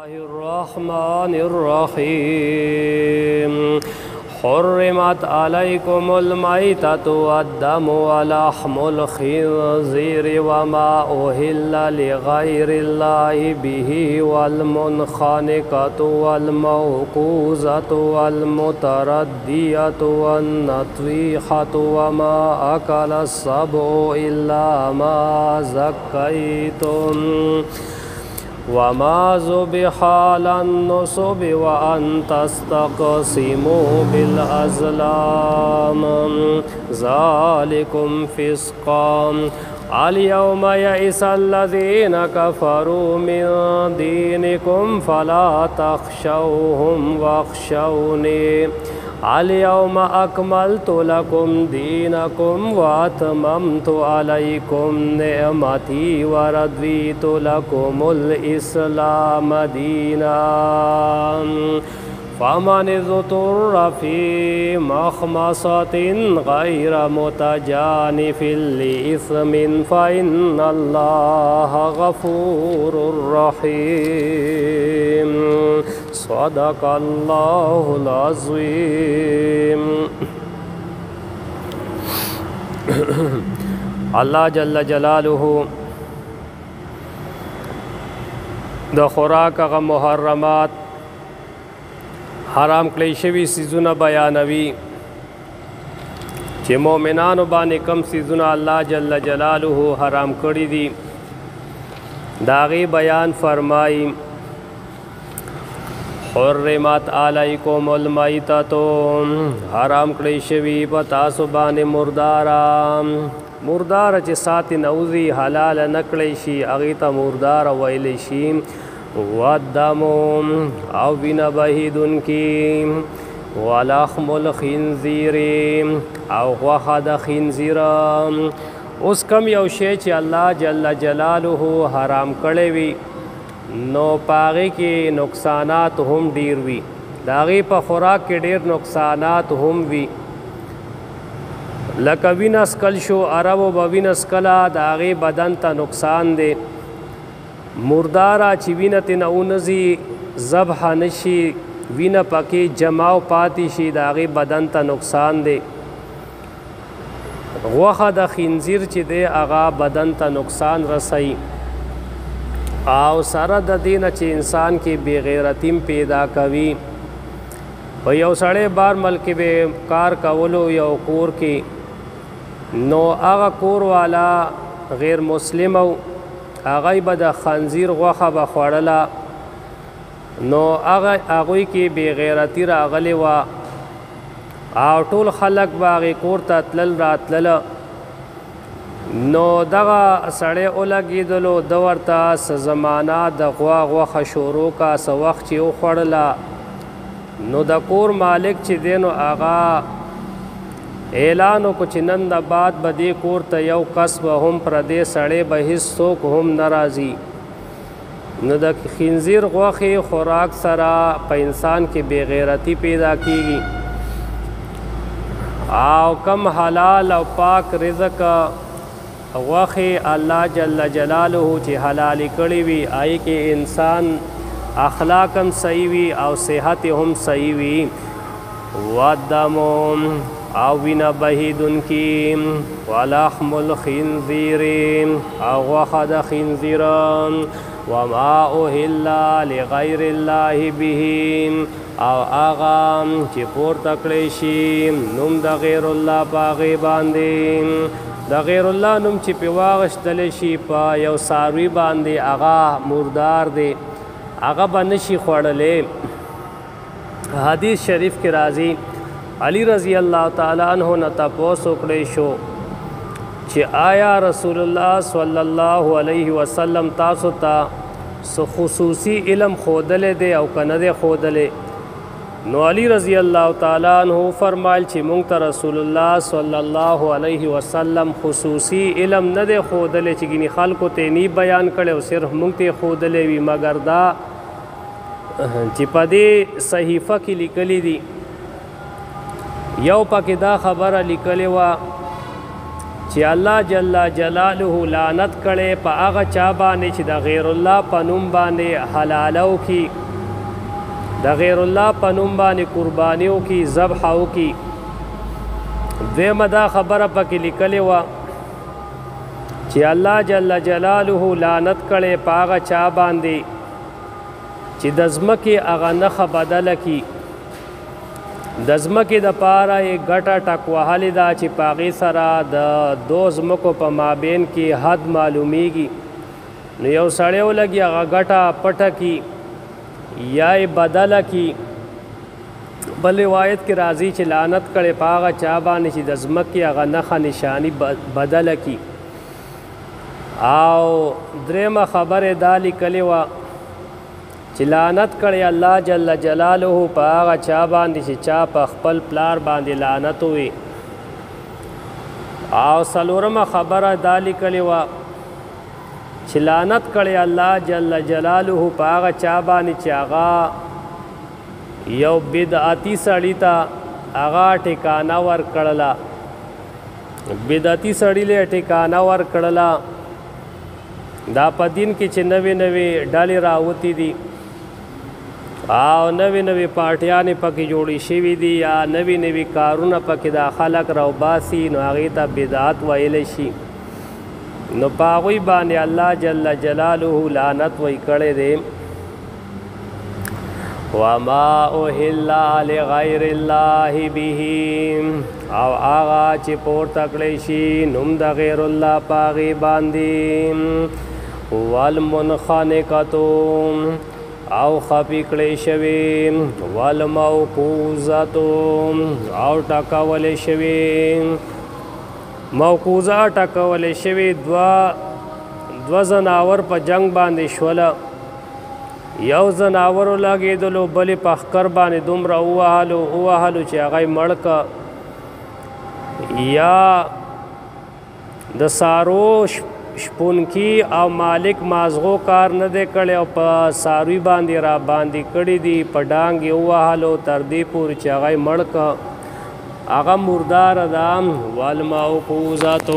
बिस्मिल्लाहिर्रहमानिर्रहीम हुर्रिमत अलैकुमुल मैततु वद्दमु वलहमुल खिंज़ीरि वमा उहिल्ला लिगैरिल्लाहि बिही वल्मुनख़निक़तु वल्मौक़ूज़तु वल्मुतरद्दियतु वन्नत्वीहतु वमा अकलस्सबु इल्ला मा ज़क्कैतुम वमा ज़ुबिहा अलन्नुसुबि व अन तस्तक़सिमू बिल अज़लाम ज़ालिकुम फ़िस्क़ुम अल-यौम यइसल्लज़ीना कफ़रू मिन दीनिकुम फ़ला तख़शौहुम वख़शौनी अल-यौम अकमलतु लकुम दीनकुम व अतममतु अलैकुम निअमती व रदीतु लकुमुल इस्लाम दीना फ़मन इज़्तुर्र फ़ी मख़मसतिन गैर मुतजानिफ़िन लिइस्मिन फ़इन्नल्लाह गफ़ूरुर रहीम। सदक़ल्लाहुल अज़ीम। अल्लाह जल्ल जलालुहु द खुराक ग मुहर्रमात हराम कड़ी शवी सीज़ुना बयानवी चे मोमिनानु बाने कम सीज़ुना अल्लाह जल्ल जलालुहु हराम कड़ी दी दागी बयान फरमाई। हुर्रिमत अलैकुमुल मैततु हराम कड़ी शवी पतासु बाने मुर्दार चे साति नौज़ी हलाल नकड़ी शी अगीता मुर्दार वैले शी वद्दमु अविन बहिदुन की वलहमुल खिंज़ीरि अव वहद खिंज़ीरा उस कम यौशे चे अल्लाह जल्ल जलालुहु हराम कड़े वी नो पागे के नुकसानात हम डीर वी दागी पा खुराक के डेर नुकसानात हम वी लकविनस कल शो अरब व बविनस कला दागी बदन ता नुकसान दे मुर्दारा ची विन तिन उनजी ज़बह नशी विन पके जमाव पाती शी दागी बदन ता नुकसान दे वख़द खिंज़ीर ची दे आगा बदन ता नुकसान रसई आओ सारा द दीन ची इंसान की बेगैरतीम पैदा कवी व यौ सड़े बार मल्क बे कार कवलो यौ कोर की नो आगा कोर वाला गैर मुस्लिम आगाई बदा खंजीर वखा बखड़ला नो आगोई की बेगैरती रागले वा आटोल खलक बागी कोर ततलल रातलल नो दगा सड़े उलगिदलो दवरता स ज़माना दगवा वखा शोरो का स वक्त ची उखड़ला नो द कोर मालिक ची देनो आगा ऐलानो कुछ नंद बाद बदे कोर त यौ कसब हम प्रदे सड़े बहिस्सोक हम नाराज़ी न द खिंज़ीर ग़ुखे खुराक सरा प इंसान के बेगैरती पैदा कीगी आओ कम हलाल और पाक रिज़्क़ ग़ुखे अल्लाह जल्ल जलालुहु चे हलाली कड़ी वी आई के इंसान अखलाकम सही वी और सेहत हम सही वी वद्दमु अविन बहिदुन की वलहमुल खिंज़ीरि अव वहद खिंज़ीरा वमा उहिल्ला लिगैरिल्लाहि बिही अव आगाम चे पोर तकड़ेशी नुम द गैरुल्लाह पागे बांदे द गैरुल्लाह नुम चे पिवागश दलेशी पा यौ सारवी बांदे आगा मुर्दार दे आगा बनशी खोड़ले। हदीस शरीफ के राजी अली रज़ी अल्लाह ताला अन्हु न तपोस उकड़े शो चे आया रसूलुल्लाह सल्लल्लाहु अलैहि वसल्लम तासु ता सो खुसूसी इल्म खोदले दे औ कनदे खोदले नो अली रज़ी अल्लाह ताला अन्हु फरमाइल चे मुंग ता रसूलुल्लाह सल्लल्लाहु अलैहि वसल्लम खुसूसी इल्म न दे खोदले चे गिनी खालको ते नी बयान करे और सिर्फ मुंग ते खोदले वी मगर दा चे पदे सहीफ़ा की लिकली दी यौ पके दा खबर लिखले वा چې الله جل جلاله لعنت کړي په هغه چا باندې چې د غیر الله په نوم باندې حلالو کی د غیر الله په نوم باندې قربانیو کی ذبحو کی دویمه دا خبره پکې لیکلې وه چې الله جل جلاله لعنت کړي په هغه چا باندې چې د ځمکې هغه نښه بدله کی د ځمکې دپاره یې ګټه ټک وهلې ده چې په هغې سره د دو ځمکو په مابین کې حد معلومیږي نو یو سړی ولګي هغه ګټه پټه کی یا یې بدله کی بل روایت کې راځي چې لعنت کړي په هغه چا باندې چې د ځمکې هغه نښه نشاني بدله کی او درېمه خبرې دا لیکلې وه چې لعنت کړي الله جل جلاله په هغه چا باندې چې چا په خپل پلار باندې لعنت وي او څلورمه خبره دا لیکلې وه چې لعنت کړي الله جل جلاله په هغه چا باندې چې هغه یو بدعتي سړي ته هغه ټکانه ورکړله بدعتي سړي له ټکانه ورکړله دا په دین کې چې نوې نوې ډلې راوتې دي او نوې نوې پارټیانې پکې جوړې شوي دي یا نوې نوې کارونه پکې دا خلک راوباسي نو هغې ته بدعت ویلی شي نو په هغوی باندې الله جل جلاله لعنت وی کړی دی وما اهل لغیر الله به او هغه چې پورته کړی شي نوم د غیر الله په هغې باندې والمنخنقة او خفی کړی شوی والموقوذة او ټکولی شوی موقوذه ټکولی شوی دو زناور په جنگ باندې شوله یو زناورو لګېدلو بلې په ښکر باندې دومره ووهلو چې هغه یې مړ که یا د سارو شپونکي او مالک مازغو کار نه دی کړی او په ساروي باندې را باندې کړي دي په ډانګ یې ووهلو تر دې پورې چې هغه یې مړ که هغه مردار ده والموقوذة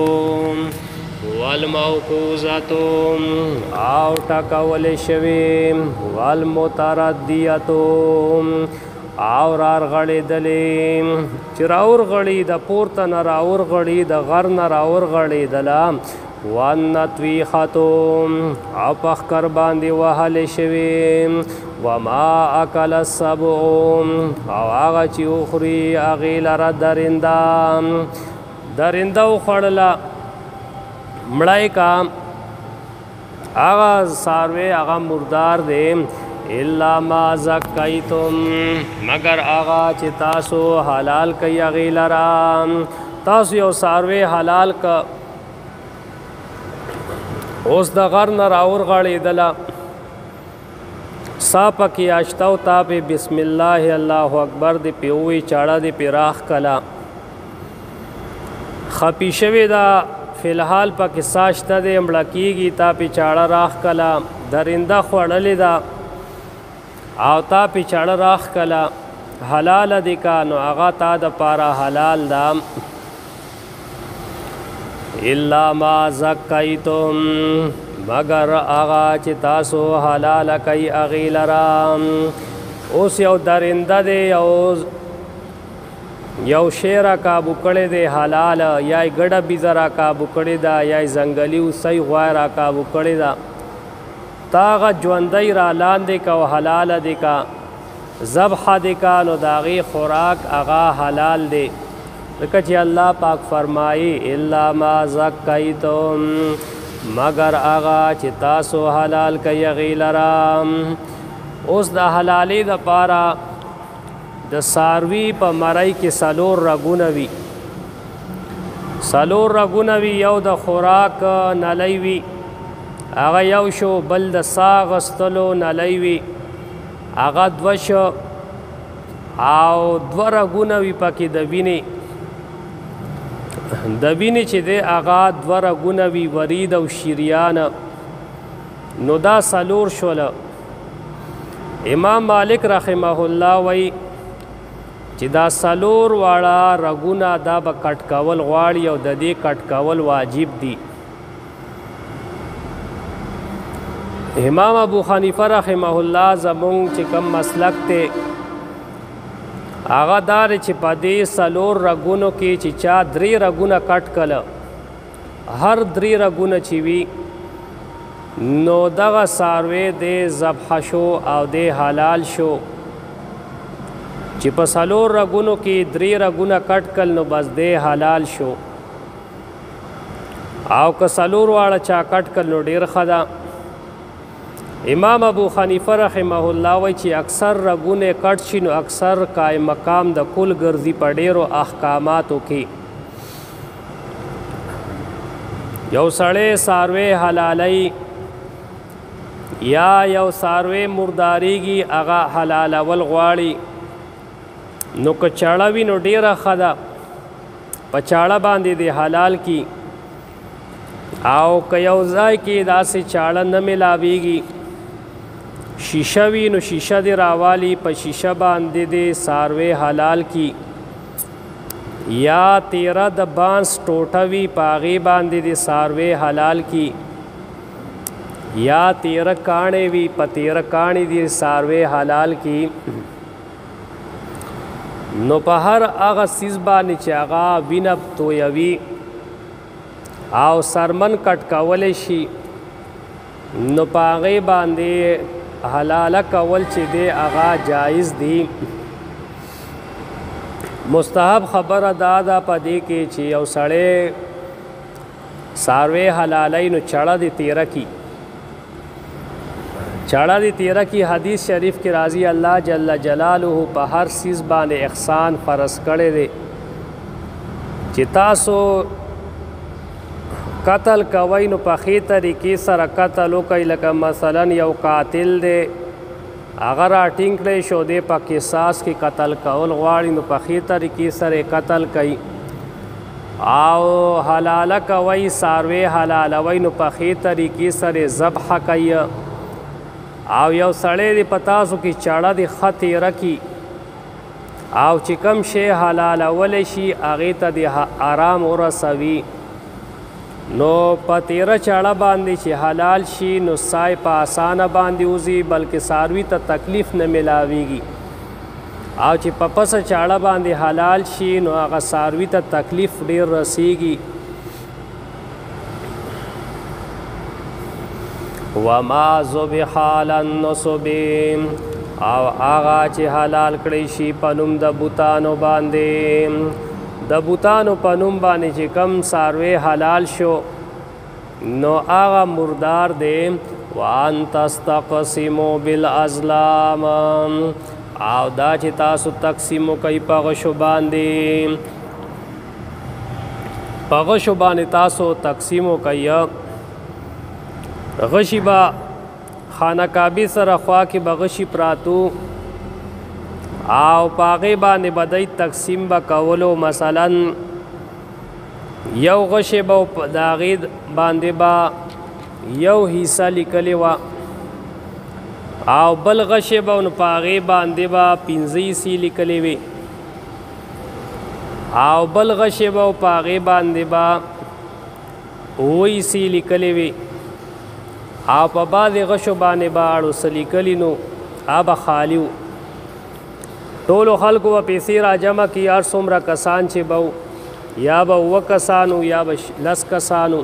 او ټکولی شوی والمتردیة او راورغړېدلې چې راورغړي د پورته نه راورغړي د غر نه راورغړېدله والنطویخة او په ښکر باندې وهلې شوې وما اکل السبع او هغه چې وخوري هغې لره درنده وخوړله مړی کا هغه څاروی هغه مردار دی الا ما زکیتم مگر هغه چې تاسو حلال کوي هغې لره تاسو یو څاروی حلال که اوس د غر نه راورغړېدله سا پکې اشته و تا پې بسم الله الله اکبر دې پې ووایي چاړه دې پې راښ کله خپي شوې ده فی الحال پکې سا شته دی مړه کېږي تا پې چاړه راښ کله درنده خوړلې ده او تا پې چاړه راښ کله حلاله دې کا نو هغه تا دپاره حلال ده الا ما زکیتم مگر هغه چې تاسو حلاله کوي هغې لره اوس یو درنده دی یو شی را کابو کړی دی حلال یا یې ګډه بیزه را کابو کړې ده یا یې ځنګلي اوسۍ غوی را کابو کړې ده تا هغه ژوندی را لاندې که او حلاله دی که ذبحه دی که نو د هغې خوراک هغه حلال دی ځکه چې الله پاک فرمایي الا ما زکیتم مگر هغه چې تاسو حلال کوي هغې لره اوس د حلالۍ دپاره د څاروي په مرۍ کې څلور رګونه وي یو د خوراک نلی وي هغه یو شو بل د ساه اخیستلو نلی وي هغه دوه شو او دوه رګونه وي پکې د وینې چې دی هغه دوه رګونه وي ورید او شریان نو دا څلور شوله امام مالک رحمه الله وی چې دا څلور واړه رګونه دا به کټ کول غواړي او د دې کټ کول واجب دي. امام ابو حنیفه رحمه الله زمونږ چې کوم مسلک ته هغه دار چې په دې څلور رګونو کې چې چا درې رګونه کټ کله هر درې رګونه چې وي نو دغه څاروی د ذبح شو او د حلال شو. چې په څلور رګونو کې درې رګونه کټ کل نو بس د حلال شو او که څلور واړه چا کټ کل نو ډېر ښه ده. امام ابو حنیفه رحمه الله وایي چې اکثر رګونه کټ شي نو اکثر قائم مقام د کل ګرځي په ډېرو احکاماتو کې. یو سړی څاروی حلالوي یا یو څاروی مرداریږي هغه حلالول غواړي نو که چاړه وي نو ډېره ښه ده په چاړه باندې د حلال کی او که یو ځای کې داسې چاړه نه ملاویږي شیشه وي نو شیشه دې راوالي په شیشه باندې د څاروی حلال کی یا تیره د بانس ټوټه وي په هغې باندې د څاروی حلال کی یا تیره کاڼې وي په تیره کاڼې د څاروی حلال کی. نو په هر هغه څیز باندې چې هغه وینه تویوي او سرمن کټ کولی شي نو په هغې باندې حلاله کول چې دی هغه جایز دی. مستحب خبره دا ده په دې کې چې یو سړی څاروی حلالوي نو چړه دې تیره کي چړه دې تیره کی. حدیث شریف کې راځي الله جل جلاله په هر چیز باندې احسان فرض کړی دی چې تاسو قتل کوئ نو په ښې طریقې سره قتل وکئ. لکه مثلا یو قاتل دی هغه راټینګ کړی شو دی په قصاص کې قتل کول غواړي نو په ښې طریقې سره قتل کوي او حلاله کوئ څاروی حلالوئ نو په ښې طریقې سره ذبح کوي او یو سړی دی په تاسو کې چاړه دی ښه تیره کي او چې کوم شی حلالولی شي هغې ته د آرام ورسوي نو په تیره چاړه باندې چې حلال شي نو سای په اسانه باندې وځي بلکې څاروي ته تکلیف نه ملاویږي او چې په پسه چاړه باندې حلال شي نو هغه څاروي ته تکلیف ډېر رسیږي. وما ذبح علی النصب او هغه چې حلال کړی شي په نوم د بوتانو باندې د بوتانو په نوم باندې چې کم څاروی حلال شو نو هغه مردار دی. وان تستقسموا بالازلام او دا چې تاسو تقسیم کوي په غشو باندې تاسو تقسیم کوي. غشی با خانه کعبه سره خوا کې به غشي پراتو او پاغې باندې بدای تقسیم به کولو. مثلا یو غشی به د هغې باندې به یو حصه لیکلې وه او بل غشی به نو په هغې باندې به 15 حصې لیکلې وې او بل غشی به په هغې باندې به 9 حصې لیکلې وې او په بعضې غشو باندې به اړو څه لیکلي نو هغه خالي و. ټولو خلکو به پیسې را جمع کړي هر څومره کسان چې به یا به 9 کسانو یا به 10 کسانو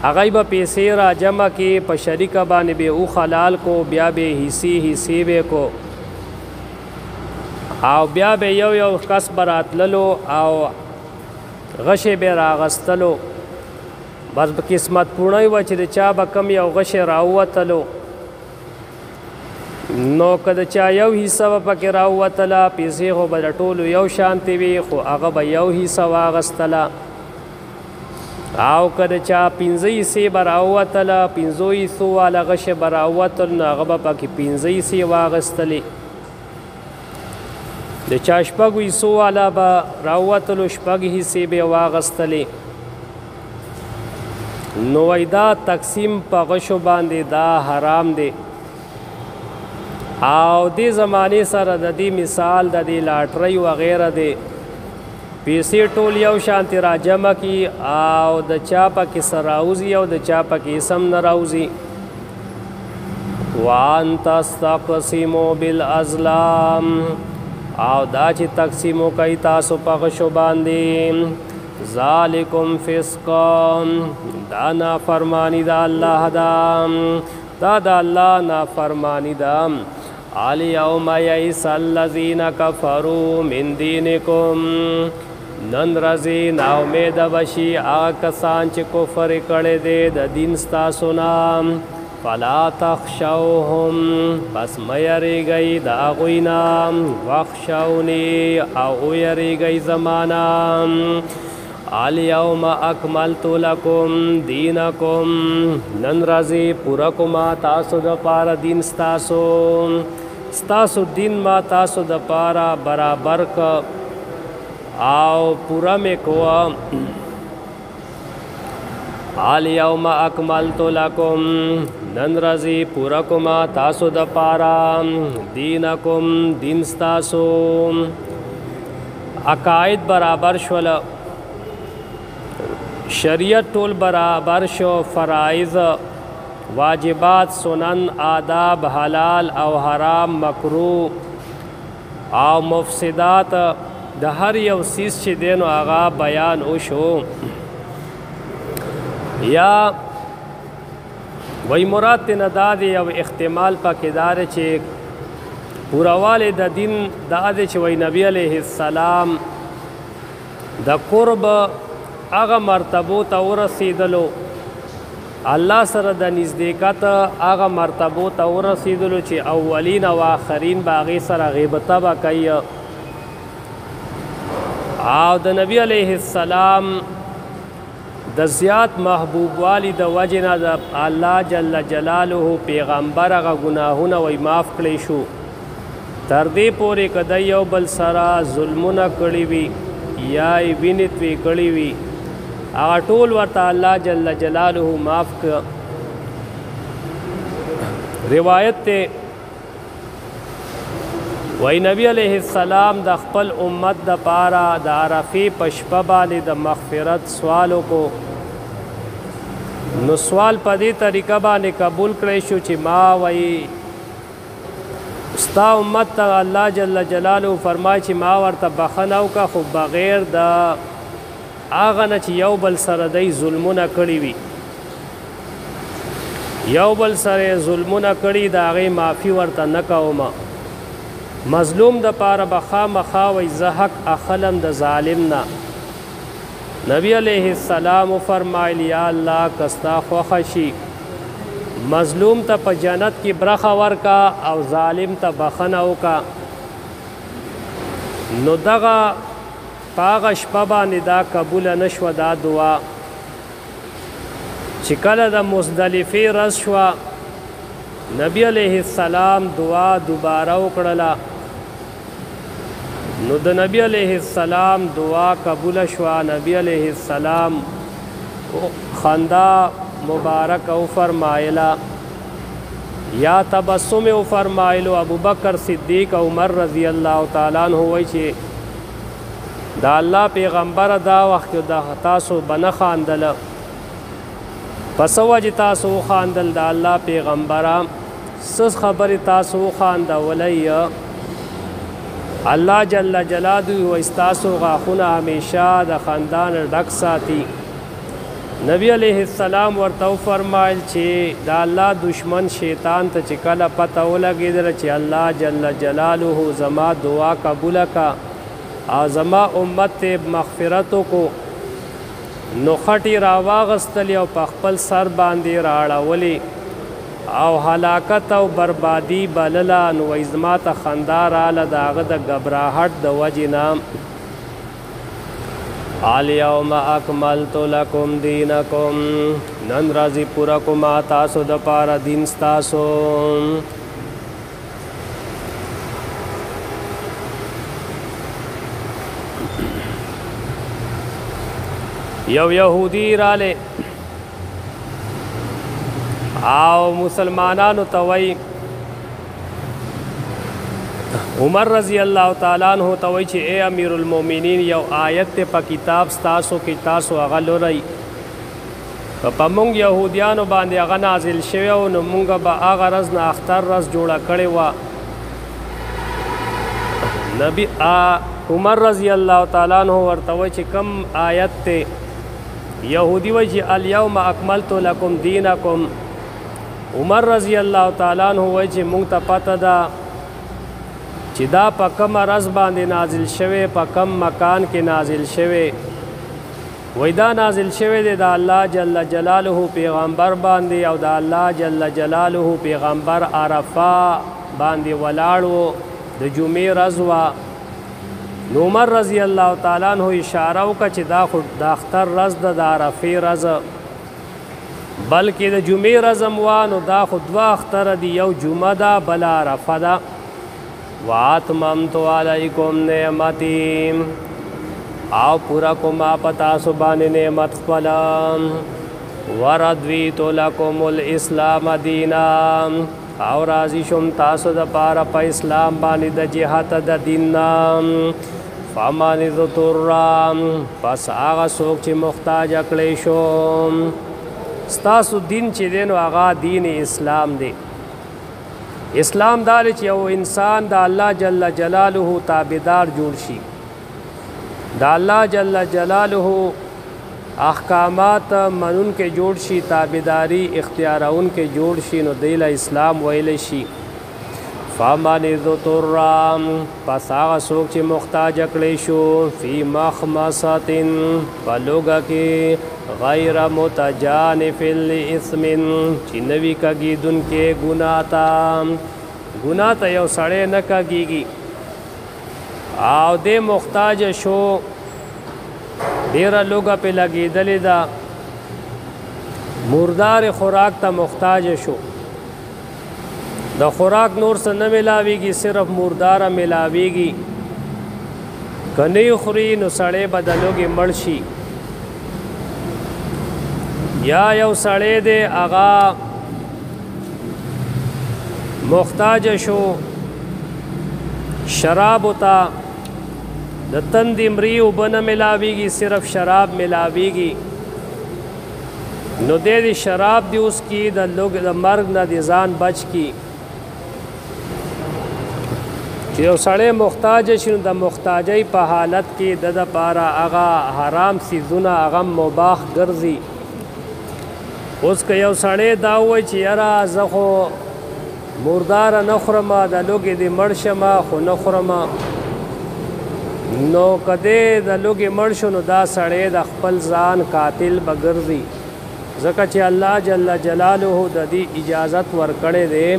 هغوی به پیسې را جمع کړي په شریکه باندې به او حلال کو بیا به حصې به کو او بیا به یو کس به راتللو او غشې به راغستلو بس په قسمت پوڼی وه چې د چا به کم یو غشی راووتلو نو که د چا یو حصه به پکې راووتله پیسې خو به د ټولو یو شانتې وي خو هغه به یو حصه واغستله او که د چا 15 حصې به راووتله 15 حصو والا غشی به راووتل نو هغه به پکې 15 حصې واغستلې. د چا 6 حصو والا به راووتلو 6 حصې به واغستلې. نو وای دا تقسیم په غشو باندې دا حرام دی او دې زمانه سره د دې مثال د دې لاټرۍ وغیره دی پیسې ټول یو شانتي را جمع کی او د چا پکې سراوزی او د چا پکې سم نه راوزی وان تستقسموا بالازلام او دا چې تقسیمو کوي تاسو په غشو باندې ذالکم فسقا دا نافرمانی دا الله دا د الله نافرمانی دا الیوم یئس الذین کفروا من دینکم نن رضی نا امید بشی آغا کسان چې کفر کړي دي د دین ستاسو نام فلا تخشوهم پس میریږئ د هغوی نام واخشوني او یریږئ زمانا الیوم اکملت لکم دینکم نن رضی پورا کما تاسو د پاره دین ستاسو دین ما تاسو د پاره برابر ک او پورا میں کوا الیوم اکملت لکم نن رضی پورا کما تاسو د پارا دینکم دین ستاسو عقاید برابر شول شریعت ټول برابر شو فرائض واجبات سنن آداب حلال او حرام مکروه او مفسدات د هر یو سیز چې دینو آغا بیان وشو یا وی مراد تینا دادی او احتمال پا کدار چې پوراوال د دین دادی چې وی نبی علیہ السلام د قرب اغا مرتبو تا ورسیدلو الله سره د نزدېکت اغا مرتبو تا ورسیدلو چې اولین و آخرین باغی سره غیبته با کئی او د نبی علیہ السلام د زیات محبوب والی د وجنه د الله جل جلاله پیغمبر هغه گناهونه وی معاف کړی شو تر دې پورې کده یو بل سره ظلمونه کړی وي یا یې وینې توی کړی وي هغه ټول ورته الله جل جلاله معاف کړ روایت ته وی نبی علیہ السلام د خپل امت د پارا د عرفی پشپه باندې د مغفرت سوالو کو نو سوال په دې طریقه باندې قبول کړی شو چې ما وی ستا امت ته الله جل جلاله فرمای چې ما ورته بخنه وکړه خو بغیر د هغه نه چې یو بل سره دی ظلمونه کړي وي یو بل سره ظلمونه کړي د هغې معافي ورته نه کوم مظلوم د پاره بخا مخاوی زحق اخلم د ظالم نا نبی علیہ السلام فرمایل یا الله کستا خوخشی مظلوم ته په جنت کې برخه ورکا او ظالم ته بخنه وکا نو دغه پاغه شپه باندې دا قبول نشو دا دعا چې کله د مزدلفه رس شو نبی علیہ السلام دعا دوباره وکړه نو د نبی علیہ السلام دعا قبول شوا نبی علیہ السلام خندا مبارک او فرمایلا یا تبسم او فرمایلو ابو بکر صدیق او عمر رضی الله تعالی عنہ وای چې دا الله پیغمبر دا وخت دا تاسو بنه خاندل پس وجه تاسو خاندل دا الله پیغمبر سس خبر تاسو خاندولای الله جل جلاله و استاسو غاخونه همیشه د خاندان ډک ساتي نبی علیہ السلام ورته فرمایل چې دا الله دشمن شیطان ته چې کله پته ولګېدل چې الله جل جلاله زما دعا قبول کا او زما امت ته مغفرت کو نو خټي راواغستلی او په خپل سر باندې راړولې او هلاکت او بربادی بللا نو ازما ته خندار اله داغه د غبراهټ د وجنا الیوم اکملت لکم دینکم نن رازی پورا کوما تاسو د پارا دین تاسو یو یهودی راله او مسلمانانو توي عمر رضی الله تعالی عنہ ته وایي چې اے امیر المؤمنین یو آیت ته په کتاب ستاسو کې تاسو هغه لولئ په مونږ يهوديانو باندې هغه نازل شوی او نو مونږ به هغه ورځ نه اختر ورځ جوړه کړې وه نبی عمر رضی الله تعالی عنہ ورته وایي چې کم آیت ته یهودي وایي چې الیوم اکملت لکم دینکم عمر رضی الله تعالی عنہ وایي چې مونږ ته پته ده چې دا په کومه ورځ باندې نازل شوی په کوم مکان کې نازل شوی وای دا نازل شوی دی د الله جل جلاله پیغمبر باندې او د الله جل جلاله پیغمبر عرفه باندې ولاړو د جمعې ورځ وه نو عمر رضی الله تعالی عنہ اشاره وکړه چې دا خو د اختر ورځ ده د عرفې ورځ بلکې د جمعې ورځ هم وه نو دا خو دوه اختره دي یو جمعه ده بله عرفه ده واتممت علیکم نعمتی او پورا کوما پتا سبحان نعمت خپل وردویت لکم الاسلام دینا او راضی شم تاسو د پاره په اسلام باندې د جهاد د دین فمان ذتر پس هغه څوک چې محتاج کړي شو ستاسو دین چې دین او هغه دین اسلام دی اسلام دار چې یو انسان د الله جل جلاله تابعدار جوړ شي د الله جل جلاله احکامات منون کې جوړ شي تابعداري اختیارون کې جوړ شي نو دیل اسلام ویل شي فمان ذتر پس هغه څوک چې محتاج کړي شو فی مخمصه بلوغه کې غیر متجانف الاثم چې نوی کګیدون کې ګناه ته یو سړی نه کګیږي او دې محتاج شو ډیره لوګه په لګېدلې ده مردار خوراک ته محتاج شو د خوراک نور څه نه ملاویږي صرف مرداره ملاویږي که نه خوري نو سړی به د لوږې مړ شي یا یو سړی دی هغه محتاج شو شراب ته د تندې مري اوبه نه ملاویږي صرف شراب ملاویږي نو دې شراب دی اوس کې د مرګ نه د ځان بچ کی چې یو سړی محتاج شي نو د محتاجۍ په حالت کې د دپاره هغه حرام څیزونه هغه مباح ګرځي اوس که یو سړی دا ووایي چې یاره زه خو مرداره نه خورمه د لوږې دې مړ شمه خو نه خورمه نو که دې د لوږې مړ شو نو دا سړی د خپل ځان قاتل به ګرځي ځکه چې الله جل جلاله د دې اجازت ورکړی دی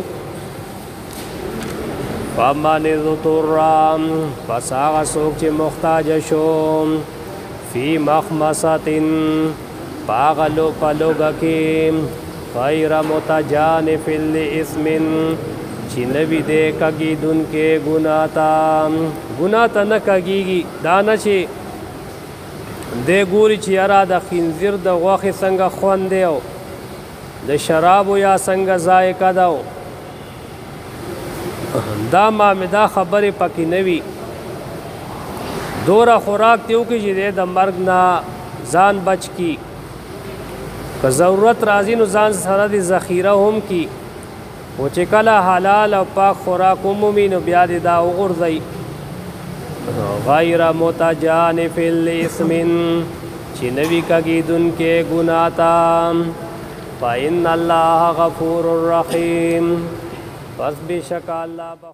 فمن ذتر پس هغه څوک چې محتاج شو فی مخمصة په لوږه کې غیر متجانف الاثم چې نه وي دی کږېدونکی ګناه ته نه کږېږي دا نه چې دی ګوري چې یاره د خنزیر د غوښې څنګه خوند دی او د شرابو یا څنګه ذایقه ده دا خبرې پکې نه وي دوره خوراک دی وکړي چې دی د مرګ نه ځان بچ کی که ضرورت راځي نو ځان سره د ذخیره هم کی او چې کله حلال او پاک خوراک ومومي نو بیا دې دا وغورځئ غیر متجانف الاثم چې نه وي کږېدونکی ګناه ته فإن الله غفور رحیم پس بېشکه الله